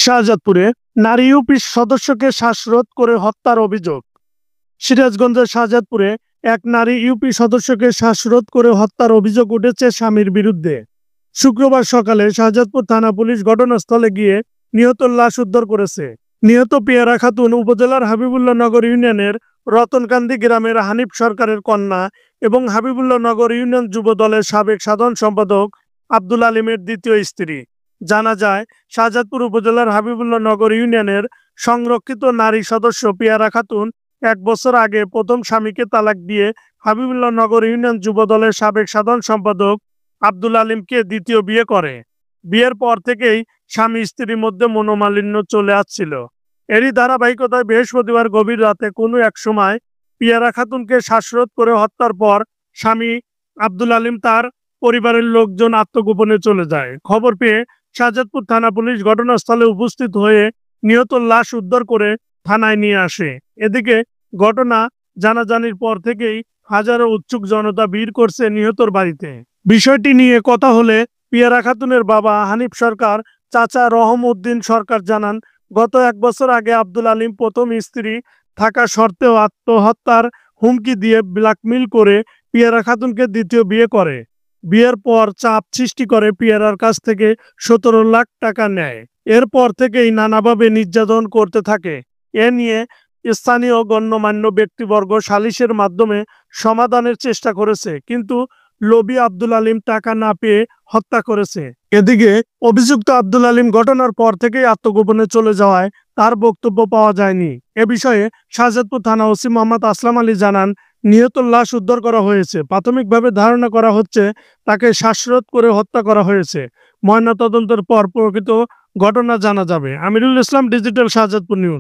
শাহজাদপুরে নারী ইউপি সদস্যকে শ্বাসরোধ করে হত্যার অভিযোগ। সিরাজগঞ্জের শাহজাদপুরে এক নারী ইউপি সদস্যকে শ্বাসরোধ করে হত্যার অভিযোগ উঠেছে স্বামীর বিরুদ্ধে। শুক্রবার সকালে শাহজাদপুর থানা পুলিশ ঘটনাস্থলে গিয়ে নিহতের লাশ উদ্ধার করেছে। নিহত পিয়ারা খাতুন উপজেলার হাবিবুল্লাহ নগর ইউনিয়নের রতনকান্দি গ্রামের হানিফ সরকারের কন্যা এবং হাবিবুল্লাহ নগর ইউনিয়ন যুব দলের সাবেক সাধারণ সম্পাদক আব্দুল আলিমের দ্বিতীয় স্ত্রী। জানা যায়, শাহজাদপুর উপজেলার হাবিবুল্লাহ নগর ইউনিয়নের সংরক্ষিত নারী সদস্য পিয়ারা খাতুন 1 বছর আগে প্রথম স্বামীকে তালাক দিয়ে হাবিবুল্লাহ নগর ইউনিয়ন যুব দলের সাবেক সাধারণ সম্পাদক আব্দুল আলিমকে দ্বিতীয় বিয়ে করে। বিয়ের পর থেকেই স্বামী স্ত্রীর মধ্যে মনোমালিন্য চলে আসছিল। এরই ধারাবাহিকতায় বৃহস্পতিবার গভীর রাতে কোনো এক সময় পিয়ারা খাতুনকে শ্বাসরোধ করে হত্যার পর স্বামী আব্দুল আলিম তার পরিবারের লোকজন আত্মগোপনে চলে যায়। খবর পেয়ে শাহজাদপুর থানা পুলিশ ঘটনাস্থলে উপস্থিত হয়ে নিহতর লাশ উদ্ধার করে থানায় নিয়ে আসে। এদিকে ঘটনা জানাজানির পর থেকেই হাজারো উৎসুক জনতা ভিড় করছে নিহতর বাড়িতে। বিষয়টি নিয়ে কথা হলে পিয়ারা খাতুনের বাবা হানিফ সরকার চাচা রহম উদ্দিন সরকার জানান, গত 1 বছর আগে আব্দুল আলিম প্রথম স্ত্রী থাকা সত্ত্বেও আত্মহত্যার হুমকি দিয়ে ব্ল্যাকমেইল করে পিয়ারা খাতুনকে দ্বিতীয় বিয়ে করে। বিয়ের পর চাপ সৃষ্টি করে পিয়ারার কাছ থেকে 17 লাখ টাকা নেয়। এরপর থেকেই নানাভাবে নির্যাতন করতে থাকে। এ নিয়ে স্থানীয় গণ্যমান্য ব্যক্তিবর্গ সালিশের মাধ্যমে সমাধানের চেষ্টা করেছে, কিন্তু লোভী আব্দুল আলিম টাকা না পেয়ে হত্যা করেছে। এদিকে অভিযুক্ত আব্দুল আলিম ঘটনার পর থেকেই আত্মগোপনে চলে যাওয়ায় তার বক্তব্য পাওয়া যায়নি। এ বিষয়ে শাহজাদপুর থানা ওসি মোহাম্মদ আসলাম আলী জানান, নিহতর লাশ উদ্ধার করা হয়েছে। প্রাথমিকভাবে ধারণা করা হচ্ছে তাকে শ্বাসরোধ করে হত্যা করা হয়েছে। ময়নাতদন্তের পর প্রকৃত ঘটনা জানা যাবে। Amirul Islam, digital, Shahzadpur news.